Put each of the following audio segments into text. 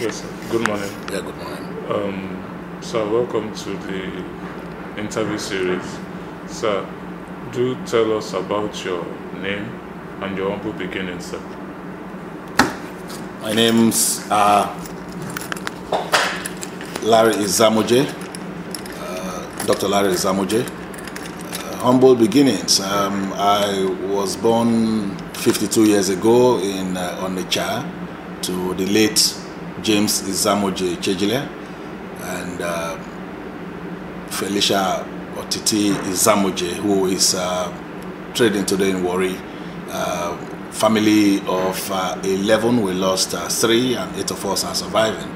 Yes, good morning. Yeah, good morning. Sir, welcome to the interview series. Sir, do tell us about your name and your humble beginnings, sir. My name's Larry Izamoje, Dr. Larry Izamoje. Humble beginnings. I was born 52 years ago in Onitsha to the late James Izamoje Chejile and Felicia Otiti Izamoje, who is trading today in Warri. Family of 11, we lost 3 and 8 of us are surviving.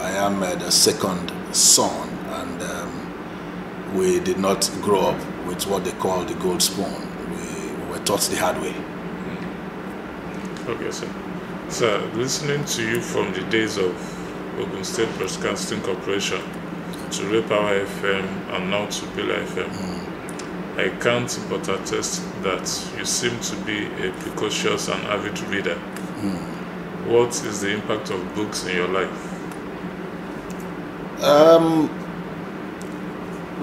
I am the second son, and we did not grow up with what they call the gold spoon. We were taught the hard way. Okay, sir. Sir, listening to you from the days of Ogun State Broadcasting Corporation to Ray Power FM and now to Bila FM, I can't but attest that you seem to be a precocious and avid reader. What is the impact of books in your life?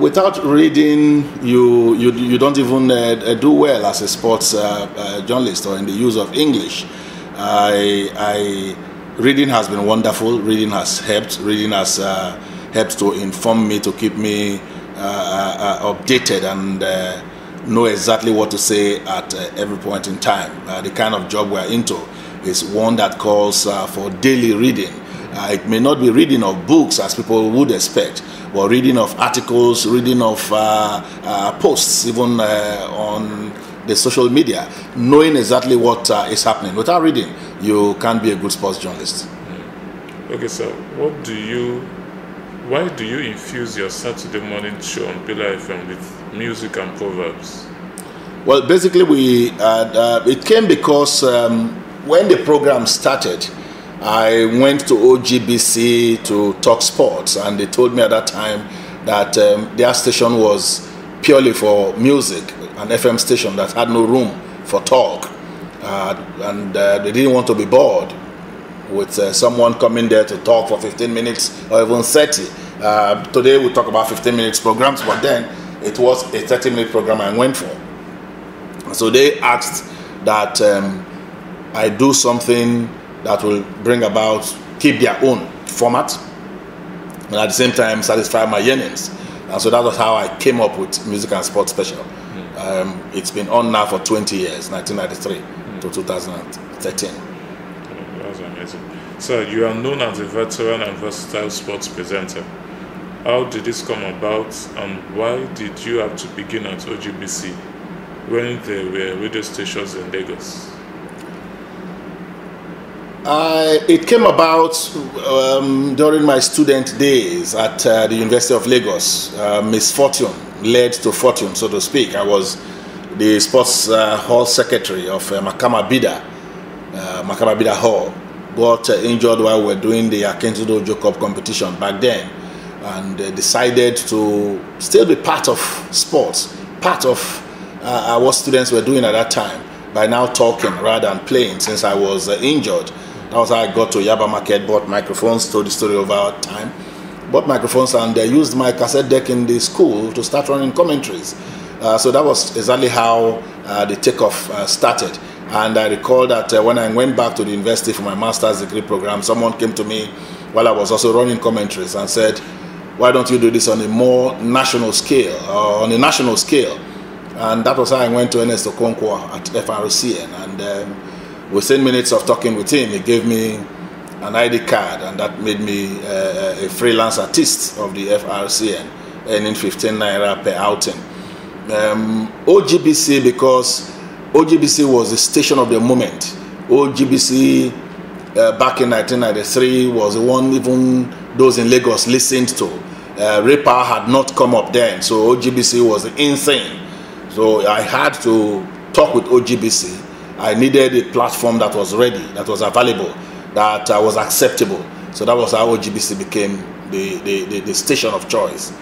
Without reading, you don't even do well as a sports journalist or in the use of English. Reading has been wonderful. Reading has helped. Reading has helped to inform me, to keep me updated and know exactly what to say at every point in time. The kind of job we're into is one that calls for daily reading. It may not be reading of books as people would expect, but reading of articles, reading of posts, even on the social media, knowing exactly what is happening. Without reading, you can't be a good sports journalist. Okay, sir. Why do you infuse your Saturday morning show on Bila FM with music and proverbs? Well, basically, it came because when the program started, I went to OGBC to talk sports, and they told me at that time that their station was purely for music, an FM station that had no room for talk, and they didn't want to be bored with someone coming there to talk for 15 minutes or even 30. Today we talk about 15 minutes programs, but then it was a 30-minute program I went for. So they asked that I do something that will bring about, keep their own format, and at the same time satisfy my yearnings. And so that was how I came up with Music and Sports Special. It's been on now for 20 years, 1993 to 2013. That's amazing. So you are known as a veteran and versatile sports presenter. How did this come about, and why did you have to begin at OGBC when there were radio stations in Lagos? It came about during my student days at the University of Lagos. Misfortune led to fortune, so to speak. I was the sports hall secretary of Makama Bida Hall. Got injured while we were doing the Akentudo Ojo Cup competition back then, and decided to still be part of sports, part of what students were doing at that time, by now talking rather than playing, since I was injured. That was how I got to Yaba Market, bought microphones, told the story over time. Bought microphones and used my cassette deck in the school to start running commentaries. So that was exactly how the takeoff started. And I recall that when I went back to the university for my master's degree program, someone came to me while I was also running commentaries and said, why don't you do this on a more national scale, on a national scale? And that was how I went to Ernest Okonkwo at FRCN. And within minutes of talking with him, he gave me an ID card, and that made me a freelance artist of the FRCN, earning 15 naira per outing. OGBC, because OGBC was the station of the moment. OGBC back in 1993 was the one even those in Lagos listened to. Ray Power had not come up then, so OGBC was insane. So I had to talk with OGBC. I needed a platform that was ready, that was available, that was acceptable. So that was how OGBC became the station of choice.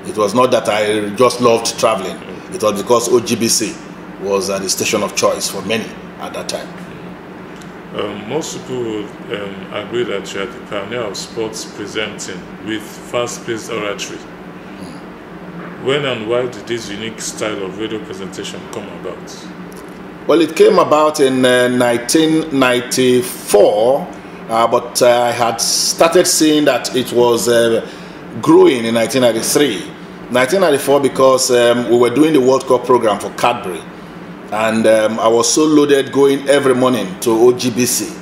It was not that I just loved traveling. It was because OGBC was the station of choice for many at that time. Most people would agree that you are the pioneer of sports presenting with fast-paced oratory. When and why did this unique style of radio presentation come about? Well, it came about in 1994, but I had started seeing that it was growing in 1993. 1994 because we were doing the World Cup program for Cadbury, and I was so loaded going every morning to OGBC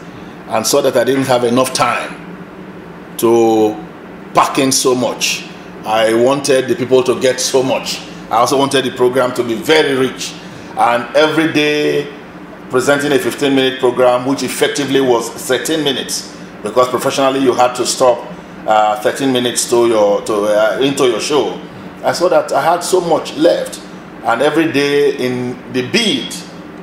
and saw that I didn't have enough time to pack in so much. I wanted the people to get so much. I also wanted the program to be very rich, and every day presenting a 15-minute program, which effectively was 13 minutes, because professionally you had to stop 13 minutes into your show. I saw that I had so much left, and every day in the bid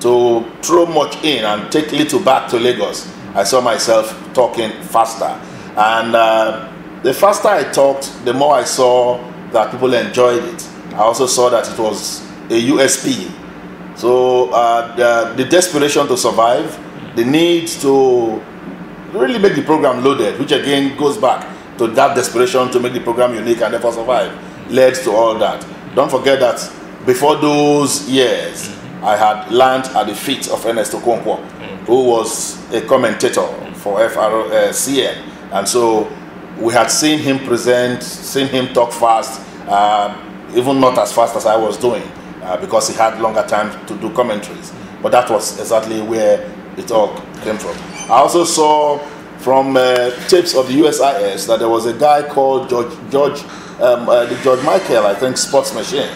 to throw much in and take little back to Lagos, I saw myself talking faster. And the faster I talked, the more I saw that people enjoyed it. I also saw that it was a USP. So the desperation to survive, the need to really make the program loaded, which again goes back to that desperation to make the program unique and therefore survive, led to all that. Don't forget that before those years, I had learned at the feet of Ernest Okonkwo, who was a commentator for FRCN. And so we had seen him present, seen him talk fast, even not as fast as I was doing, because he had longer time to do commentaries. But that was exactly where it all came from. I also saw from tapes of the USIS that there was a guy called George Michael, I think, Sports Machine.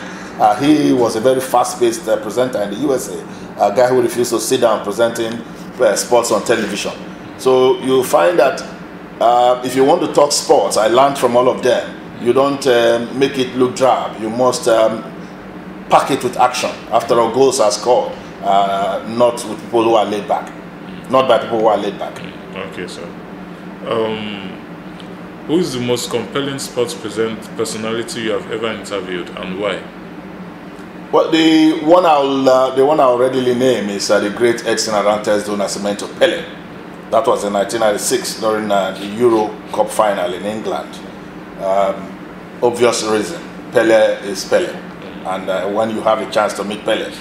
He was a very fast-paced presenter in the USA, a guy who refused to sit down presenting sports on television. So you find that if you want to talk sports, I learned from all of them. You don't make it look drab. You must pack it with action. After all, goals are scored, not with people who are laid back. Not by people who are laid back. Okay, sir. Who is the most compelling sports personality you have ever interviewed, and why? Well, the one I'll readily name is the great Edson Arantes do Nascimento Pele. That was in 1996 during the Euro Cup final in England. Obvious reason, Pele is Pele, and when you have a chance to meet Pele,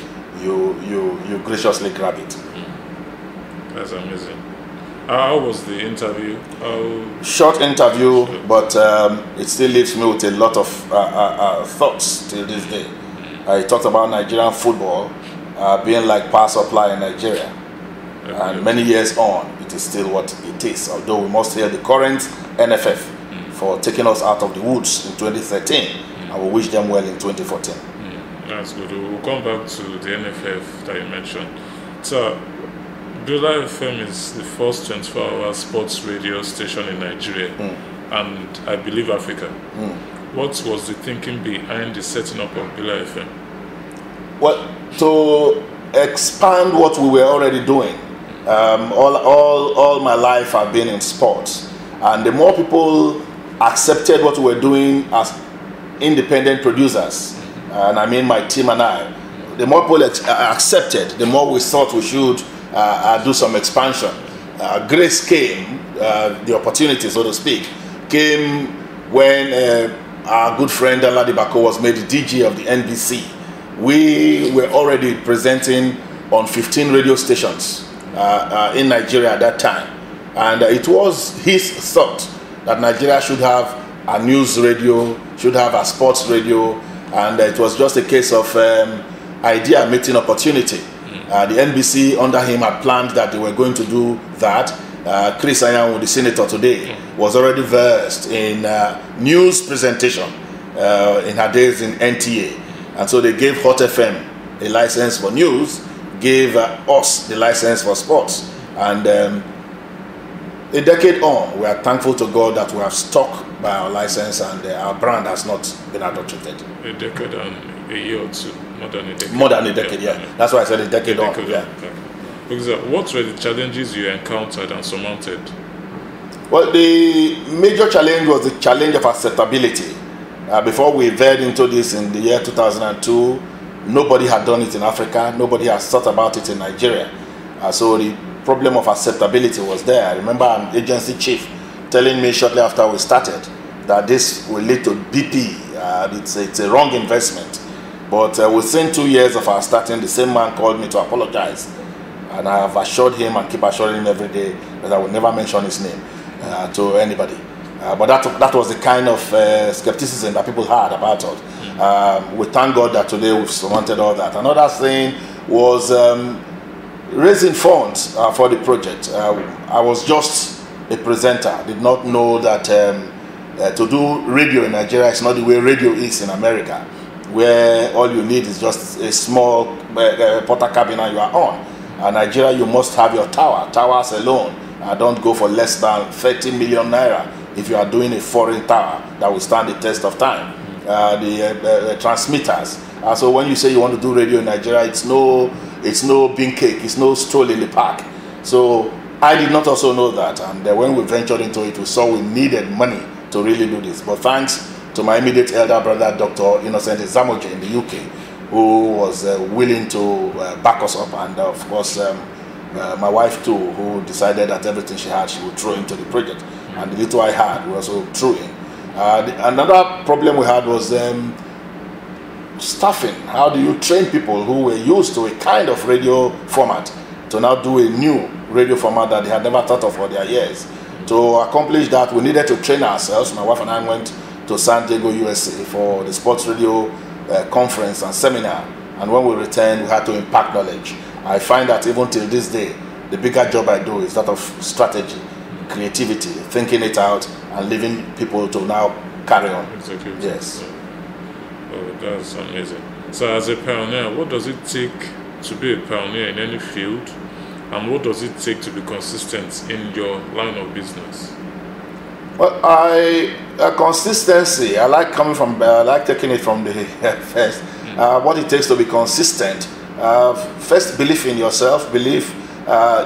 you graciously grab it. That's amazing. How was the interview? Short interview, but it still leaves me with a lot of thoughts till this day. I talked about Nigerian football being like power supply in Nigeria, and many years on, it is still what it is. Although we must hail the current NFF for taking us out of the woods in 2013, and we wish them well in 2014. That's good. We'll come back to the NFF that you mentioned. So, Dolapo FM is the first 24-hour sports radio station in Nigeria, and I believe Africa. What was the thinking behind the setting up of Dolapo FM? Well, to expand what we were already doing. All my life I've been in sports, and the more people accepted what we were doing as independent producers, and I mean my team and I, the more people accepted, the more we thought we should do some expansion. Grace came, the opportunity, so to speak, came when our good friend Aladi Bako was made the DG of the NBC. We were already presenting on 15 radio stations in Nigeria at that time, and it was his thought that Nigeria should have a news radio, should have a sports radio, and it was just a case of idea meeting opportunity. The NBC under him had planned that they were going to do that. Chris Ayan, the senator today, was already versed in news presentation in her days in NTA. And so they gave Hot FM a license for news, gave us the license for sports. And a decade on, we are thankful to God that we have stuck by our license, and our brand has not been adulterated. A decade and a year or two, more than a decade. More than a decade, yeah. That's why I said a decade on. Yeah. Because what were the challenges you encountered and surmounted? Well, the major challenge was the challenge of acceptability. Before we veered into this in the year 2002, nobody had done it in Africa. Nobody has thought about it in Nigeria. So the problem of acceptability was there. I remember an agency chief telling me shortly after we started that this will lead to BP. It's a wrong investment. But within 2 years of our starting, the same man called me to apologize. And I have assured him and keep assuring him every day that I will never mention his name to anybody. But that was the kind of skepticism that people had about us. We thank God that today we've surmounted all that. Another thing was raising funds for the project. I was just a presenter. I did not know that to do radio in Nigeria is not the way radio is in America, where all you need is just a small porter cabin and you are on. In Nigeria, you must have your tower. Towers alone don't go for less than 30 million naira if you are doing a foreign tower that will stand the test of time. The transmitters. So when you say you want to do radio in Nigeria, it's no bean cake, it's no stroll in the park. So I did not also know that, and when we ventured into it, we saw we needed money to really do this. But thanks to my immediate elder brother, Dr. Innocent Izamoje in the UK, who was willing to back us up, and of course my wife too, who decided that everything she had she would throw into the project, and the little I had we also threw in. Another problem we had was staffing. How do you train people who were used to a kind of radio format to now do a new radio format that they had never thought of for their years? To accomplish that, we needed to train ourselves. My wife and I went to San Diego, USA for the sports radio conference and seminar, and when we returned, we had to impart knowledge. I find that even till this day, the bigger job I do is that of strategy, creativity, thinking it out, and leaving people to now carry on. Exactly. Yes. Oh, that's amazing. So as a pioneer, what does it take to be a pioneer in any field, and what does it take to be consistent in your line of business? Well, consistency. I like taking it from the first. What it takes to be consistent. First, believe in yourself. Believe,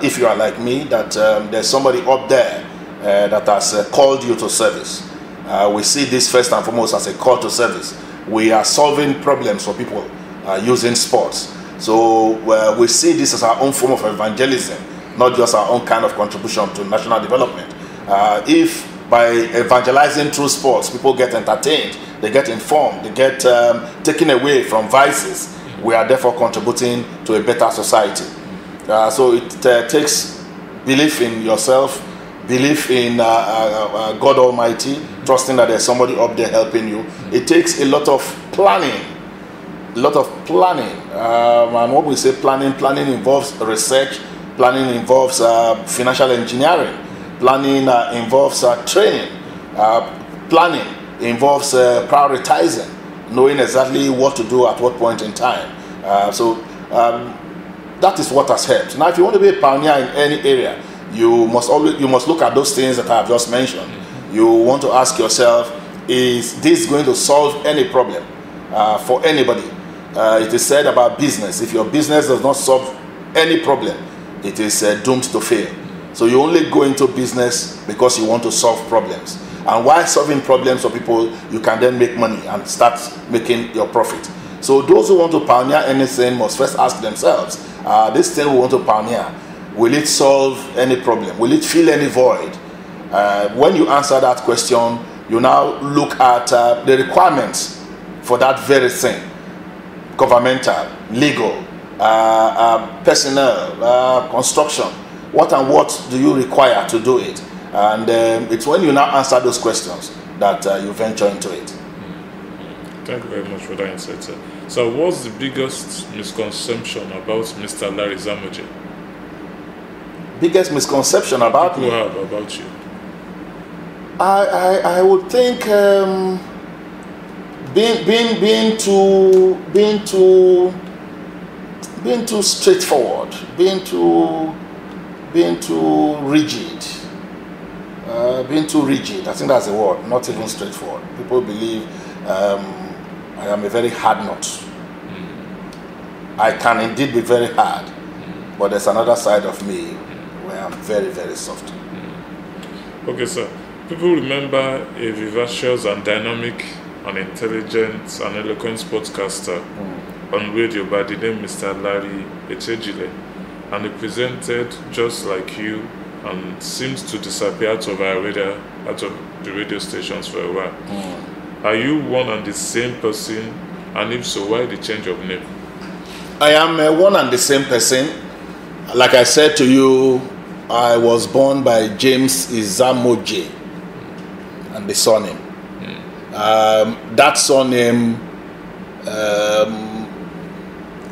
if you are like me, that there's somebody up there that has called you to service. We see this first and foremost as a call to service. We are solving problems for people using sports. So we see this as our own form of evangelism, not just our own kind of contribution to national development. If by evangelizing through sports, people get entertained, they get informed, they get taken away from vices, we are therefore contributing to a better society. So it takes belief in yourself, belief in God Almighty, trusting that there's somebody up there helping you. It takes a lot of planning. And when we say planning involves research, planning involves financial engineering, planning involves training, planning involves prioritizing, knowing exactly what to do at what point in time. That is what has helped. Now, if you want to be a pioneer in any area, you must look at those things that I have just mentioned. You want to ask yourself, is this going to solve any problem for anybody? It is said about business, if your business does not solve any problem, it is doomed to fail. So you only go into business because you want to solve problems. And while solving problems for people, you can then make money and start making your profit. So those who want to pioneer anything must first ask themselves, this thing we want to pioneer, will it solve any problem? Will it fill any void? When you answer that question, you now look at the requirements for that very thing. Governmental, legal, personnel, construction. What and what do you require to do it? And it's when you now answer those questions that you venture into it. Thank you very much for that insight, sir. So what's the biggest misconception about Mr. Larry Izamoje? Biggest misconception about me? Have about you? I would think being too straightforward, being too rigid. Being too rigid, I think that's the word, not even straightforward. People believe I am a very hard nut. I can indeed be very hard, but there's another side of me where I'm very, very soft. Okay, sir. People remember a vivacious and dynamic and intelligent and eloquent sportscaster on radio by the name Mr. Larry Echejile. and he presented just like you and seems to disappear out of the radio stations for a while. Are you one and the same person? And if so, why the change of name? I am one and the same person. Like I said to you, I was born by James Izamoje and the surname. That surname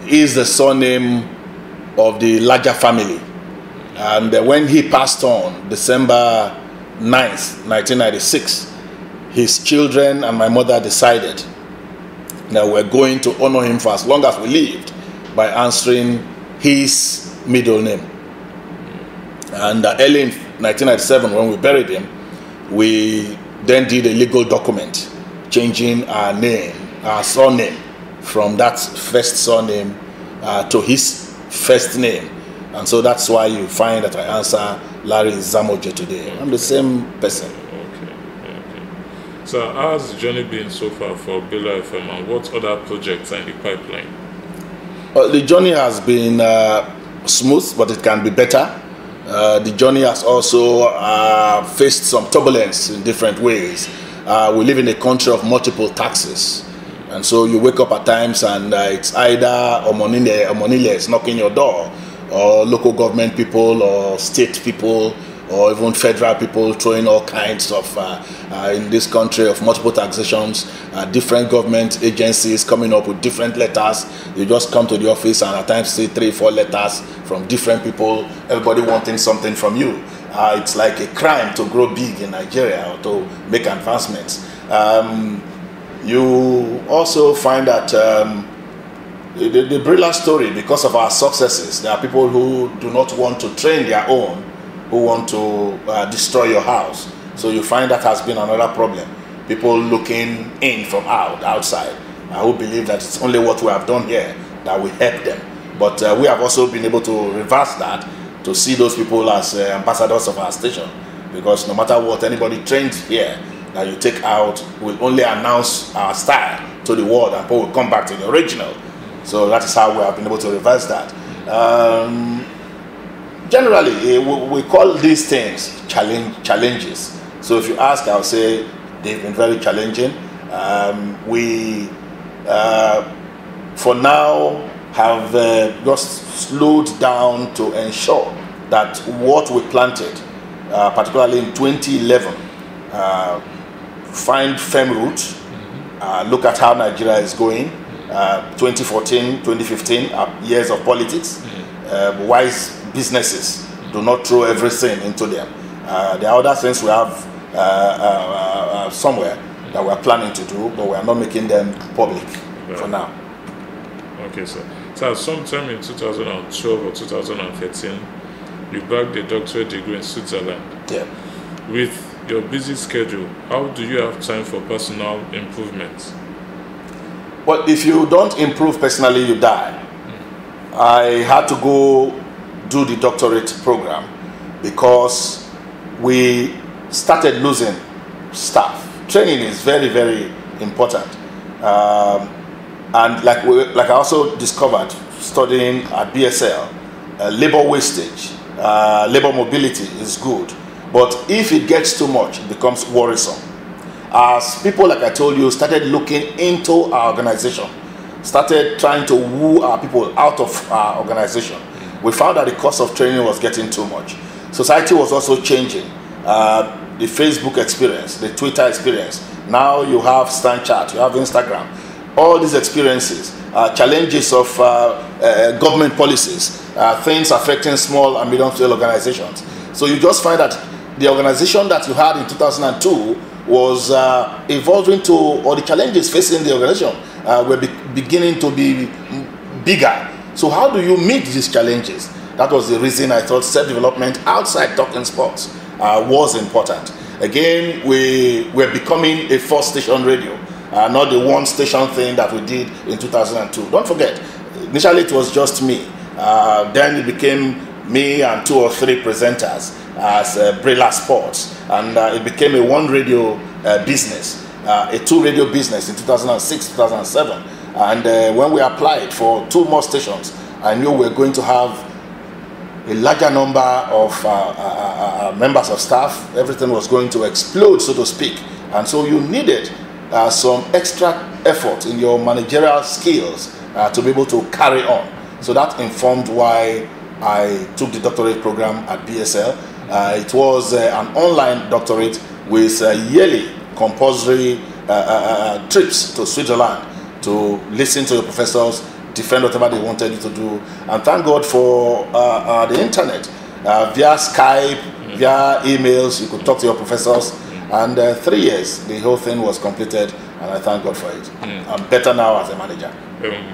is the surname of the larger family. And when he passed on, December 9th, 1996, his children and my mother decided that we're going to honor him for as long as we lived by answering his middle name. And early in 1997, when we buried him, we then did a legal document changing our name, our surname, from that first surname to his first name. And so that's why you find that I answer Larry Izamoje today. I'm the same person. Okay. So how has the journey been so far for Bela FM, and what other projects are in the pipeline? Well, the journey has been smooth, but it can be better. The journey has also faced some turbulence in different ways. We live in a country of multiple taxes. And so you wake up at times and it's either Omonile is knocking your door, or local government people, or state people, or even federal people throwing all kinds of, in this country of multiple taxations, different government agencies coming up with different letters. You just come to the office and at times see 3-4 letters from different people, everybody wanting something from you. It's like a crime to grow big in Nigeria or to make advancements. You also find that the Brilla story, because of our successes, there are people who do not want to train their own, who want to destroy your house. So you find that has been another problem. People looking in from outside, who believe that it's only what we have done here that will help them. But we have also been able to reverse that, to see those people as ambassadors of our station. Because no matter what anybody trained here that you take out will only announce our style to the world, and people will come back to the original. So that is how we have been able to reverse that. Generally, we call these things challenges. So if you ask, I'll say they've been very challenging. We, for now, have just slowed down to ensure that what we planted, particularly in 2011, find firm roots, look at how Nigeria is going. 2014, 2015 are years of politics. Wise businesses do not throw everything into them. There are other things we have somewhere that we are planning to do, but we are not making them public for now. Okay, sir. So sometime in 2012 or 2013, you bagged a doctorate degree in Switzerland. Yeah. With your busy schedule, how do you have time for personal improvement? Well, if you don't improve personally, you die. I had to go do the doctorate program because we started losing staff. Training is very, very important. And like I also discovered studying at BSL, labor wastage, labor mobility is good. But if it gets too much, it becomes worrisome. As people, like I told you, started looking into our organization, started trying to woo our people out of our organization, we found that the cost of training was getting too much. Society was also changing. The Facebook experience, the Twitter experience. Now you have Snapchat, you have Instagram. All these experiences, challenges of government policies, things affecting small and medium-scale organizations. So you just find that the organization that you had in 2002 was evolving to, or the challenges facing the organization were beginning to be bigger. So how do you meet these challenges? That was the reason I thought self-development outside talking sports was important. Again, we were becoming a 4-station radio, not the 1-station thing that we did in 2002. Don't forget, initially it was just me. Then it became me and 2 or 3 presenters as Brilla Sports, and it became a 1 radio business, a 2 radio business in 2006, 2007. And when we applied for 2 more stations, I knew we were going to have a larger number of members of staff. Everything was going to explode, so to speak. And so you needed some extra effort in your managerial skills to be able to carry on. So that informed why I took the doctorate program at BSL. It was an online doctorate with yearly compulsory trips to Switzerland to listen to the professors, defend whatever they wanted you to do. And thank God for the internet. Via Skype, via emails, you could talk to your professors. And 3 years, the whole thing was completed, and I thank God for it. I'm better now as a manager.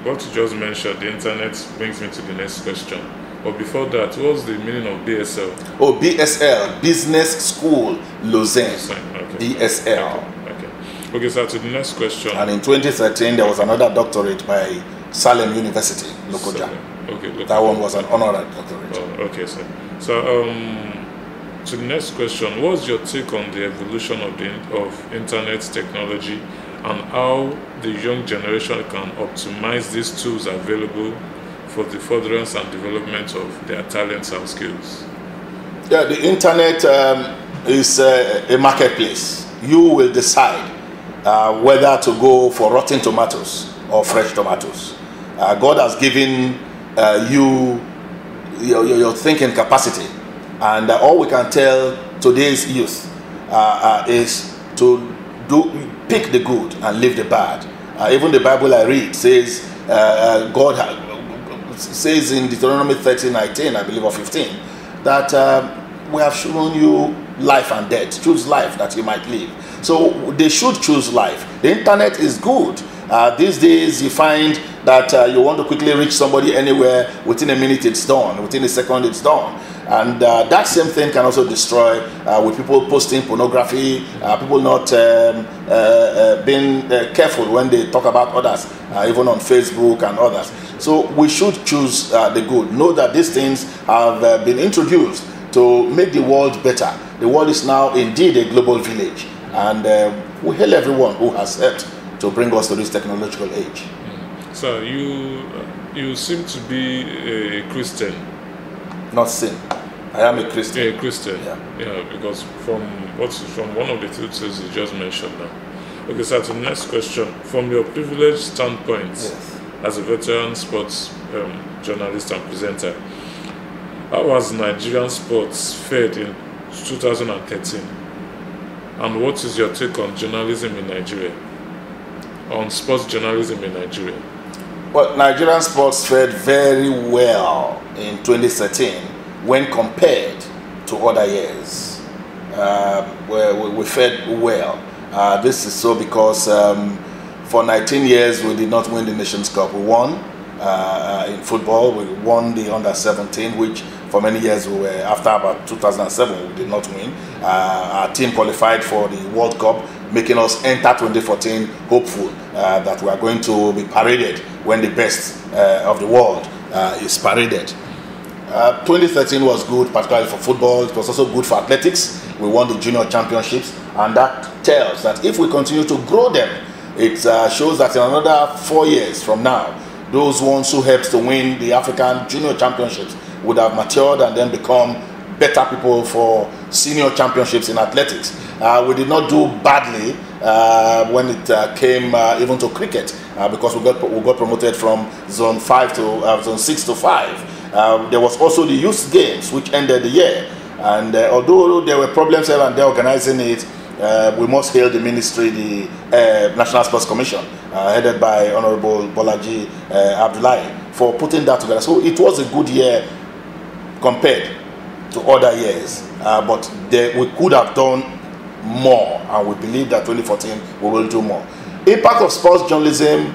What you just mentioned, the internet, brings me to the next question. But before that, what's the meaning of BSL? Oh, BSL, Business School Lausanne. Okay. BSL. Okay, so to the next question. And in 2013, there was another doctorate by Salem University, Lokoja. Okay, that one was an honorary doctorate. Oh, okay, sir. So, to the next question, what's your take on the evolution of internet technology and how the young generation can optimize these tools available for the furtherance and development of their talents and skills? Yeah, the internet is a marketplace. You will decide whether to go for rotten tomatoes or fresh tomatoes. God has given you your thinking capacity, and all we can tell today's youth is to pick the good and leave the bad. Even the Bible I read says, God says in Deuteronomy 30:19, I believe, or 15, that we have shown you life and death. Choose life that you might live. So they should choose life. The internet is good. These days you find that you want to quickly reach somebody anywhere, within a minute it's done, within a second it's done. And that same thing can also destroy with people posting pornography, people not being careful when they talk about others, even on Facebook and others. So we should choose the good. Know that these things have been introduced to make the world better. The world is now indeed a global village, and we hail everyone who has helped to bring us to this technological age. So you seem to be a Christian. Not sin. I am a Christian. Yeah, a Christian. Yeah, because from one of the tutors you just mentioned now. Okay, so to the next question, from your privileged standpoint, yes, as a veteran sports journalist and presenter, how has Nigerian sports fared in 2013? And what is your take on journalism in Nigeria? On sports journalism in Nigeria? Well, Nigerian sports fared very well in 2013 when compared to other years. Where we fared well. This is so because for 19 years we did not win the Nations Cup. We won in football. We won the under-17, which for many years we were, after about 2007, we did not win. Our team qualified for the World Cup, making us enter 2014 hopeful that we are going to be paraded when the best of the world is paraded. 2013 was good, particularly for football. It was also good for athletics. We won the junior championships, and that tells that if we continue to grow them, it shows that in another 4 years from now, those ones who helped to win the African junior championships would have matured and then become better people for senior championships in athletics. We did not do badly when it came even to cricket because we got promoted from zone 5 to zone 6 to 5. There was also the youth games which ended the year, and although there were problems here and there organizing it, we must hail the ministry, the National Sports Commission, headed by Honorable Bolaji Abdullahi, for putting that together. So it was a good year compared to other years, but we could have done more, and we believe that 2014 we will do more. Impact of sports journalism,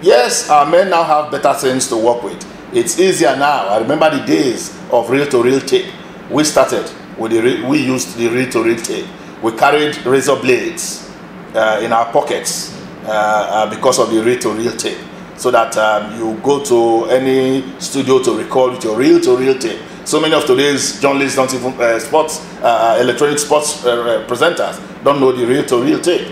yes, our men now have better things to work with. It's easier now. I remember the days of reel-to-reel tape. We started with we used the reel-to-reel tape. We carried razor blades in our pockets because of the reel-to-reel tape, so that you go to any studio to record with your reel-to-reel tape. So many of today's journalists don't even electronic sports presenters don't know the reel-to-reel tape.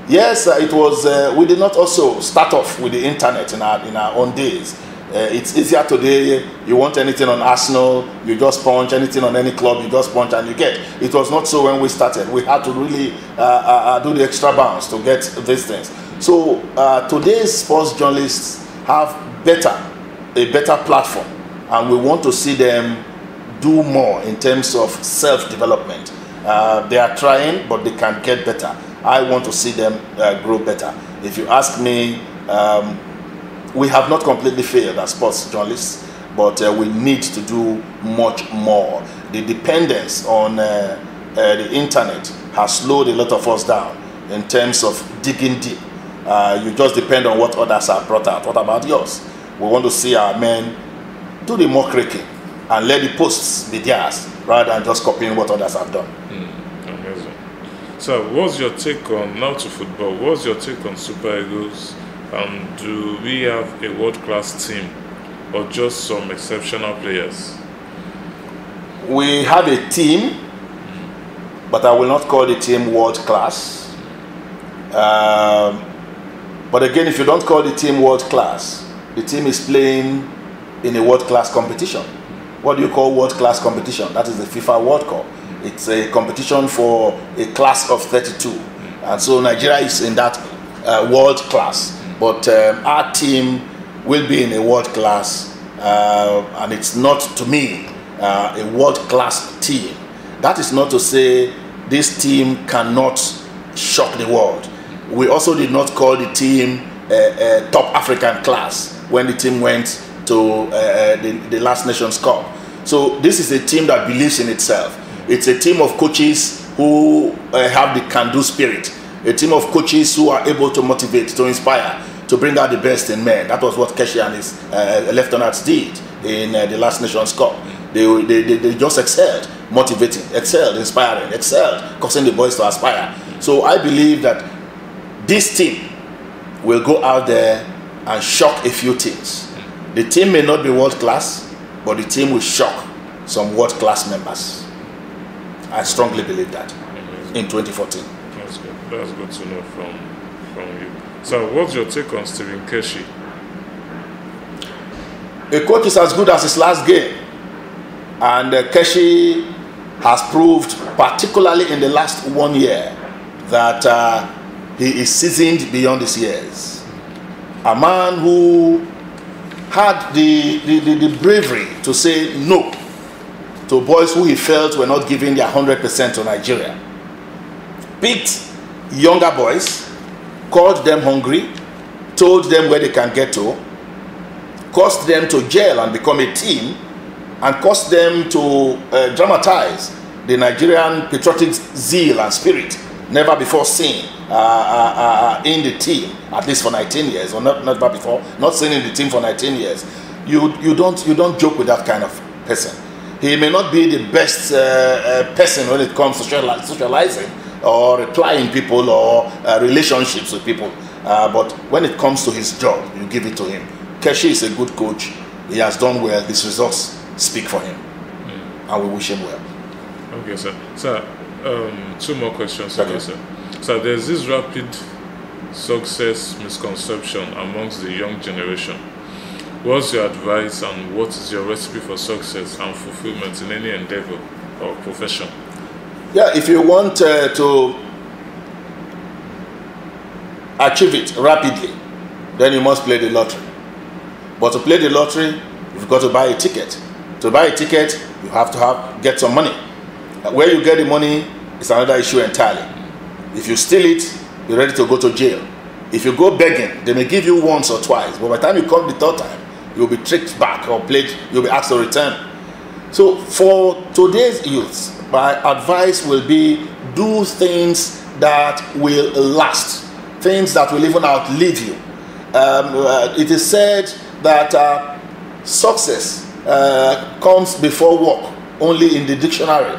Yes, it was. We did not also start off with the internet in our own days. It's easier today. You want anything on Arsenal, you just punch. Anything on any club, you just punch and you get. It was not so when we started. We had to really do the extra bounce to get these things. So today's sports journalists have a better platform, and we want to see them do more in terms of self-development. They are trying, but they can get better. I want to see them grow better. If you ask me, we have not completely failed as sports journalists, but we need to do much more. The dependence on the internet has slowed a lot of us down in terms of digging deep. You just depend on what others have brought out. What about yours? We want to see our men do the muckraking and let the posts be theirs rather than just copying what others have done. Amazing. So what's your take on, now to football, what's your take on Super Eagles? Do we have a world-class team or just some exceptional players? We have a team, but I will not call the team world-class. But again, if you don't call the team world-class, the team is playing in a world-class competition. What do you call world-class competition? That is the FIFA World Cup. It's a competition for a class of 32. And so Nigeria is in that world class. But our team will be in a world class, and it's not, to me, a world class team. That is not to say this team cannot shock the world. We also did not call the team top African class when the team went to the last Nations Cup. So this is a team that believes in itself. It's a team of coaches who have the can-do spirit. A team of coaches who are able to motivate, to inspire, to bring out the best in men. That was what Keshi and his lieutenants did in the last Nations Cup. They just excelled, motivating, excelled, inspiring, excelled, causing the boys to aspire. So I believe that this team will go out there and shock a few teams. The team may not be world class, but the team will shock some world class members. I strongly believe that in 2014. That's good. That's good to know from you. So what's your take on Stephen Keshi? A coach is as good as his last game. And Keshi has proved, particularly in the last 1 year, that he is seasoned beyond his years. A man who had the bravery to say no to boys who he felt were not giving their 100% to Nigeria. Picked younger boys, called them hungry, told them where they can get to, caused them to gel and become a team, and caused them to dramatize the Nigerian patriotic zeal and spirit never before seen in the team, at least for 19 years, or never before, not seen in the team for 19 years. You don't joke with that kind of person. He may not be the best person when it comes to socializing or replying people or relationships with people, but when it comes to his job, you give it to him. Keshi is a good coach. He has done well. His results speak for him, and we wish him well. Okay, sir. Sir, two more questions. Okay, sir. So there's this rapid success misconception amongst the young generation. What's your advice and what is your recipe for success and fulfillment in any endeavor or profession? Yeah, if you want to achieve it rapidly, then you must play the lottery. But to play the lottery, you've got to buy a ticket. To buy a ticket, you have to get some money. Where you get the money is another issue entirely. If you steal it, you're ready to go to jail. If you go begging, they may give you once or twice, but by the time you come the third time, you'll be tricked back or you'll be asked to return. So for today's youth, my advice will be do things that will last, things that will even outlive you. It is said that success comes before work, only in the dictionary.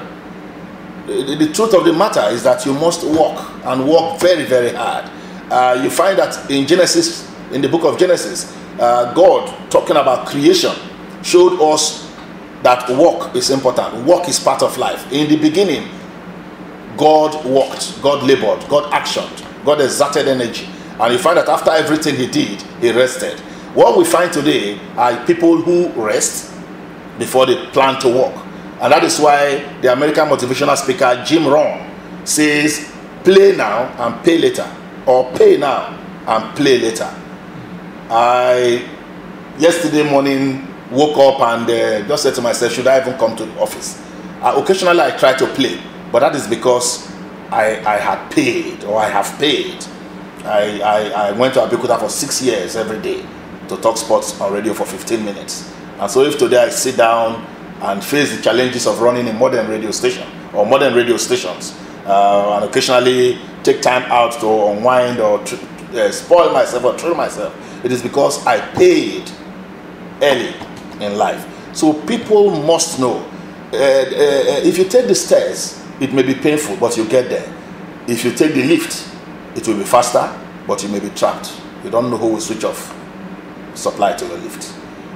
The truth of the matter is that you must work, and work very, very hard. You find that in Genesis, in the book of Genesis, God, talking about creation, showed us that work is important. Work is part of life. In the beginning, God worked, God labored, God actioned, God exerted energy. And you find that after everything he did, he rested. What we find today are people who rest before they plan to work. And that is why the American motivational speaker Jim Rohn says, play now and pay later, or pay now and play later. I yesterday morning woke up and just said to myself, should I even come to the office? Occasionally I try to play, but that is because I had paid, or I have paid. I went to Abeokuta for 6 years every day to talk sports on radio for 15 minutes. And so if today I sit down and face the challenges of running a modern radio station or modern radio stations, and occasionally take time out to unwind or spoil myself or thrill myself, it is because I paid early in life. So people must know, if you take the stairs, it may be painful, but you get there. If you take the lift, it will be faster, but you may be trapped. You don't know who will switch off supply to your lift.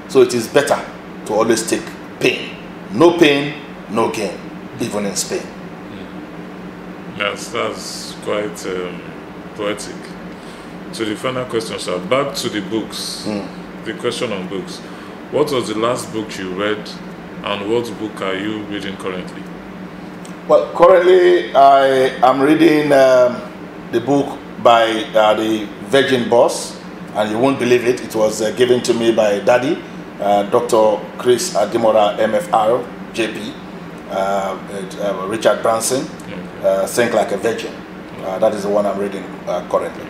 So it is better to always take pain. No pain, no gain, even in Spain. Yes, that's quite poetic. So the final question, sir, back to the books. The question on books. What was the last book you read, and what book are you reading currently? Well, currently I am reading the book by the Virgin Boss, and you won't believe it. It was given to me by Daddy, Dr. Chris Adimora, MFR, JP, Richard Branson, Think Like a Virgin. That is the one I'm reading currently.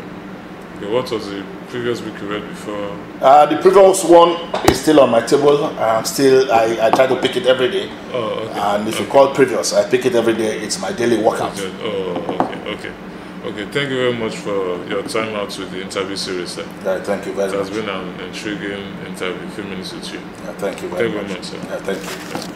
Okay, what was the previous book you read before? The previous one is still on my table. I try to pick it every day. Oh, okay. And if you call previous, I pick it every day. It's my daily workout. Okay. Oh, okay. Thank you very much for your time out with the interview series, sir. Thank you very much. It has been an intriguing interview. A few minutes with you. Thank you very much. Sir. Thank you.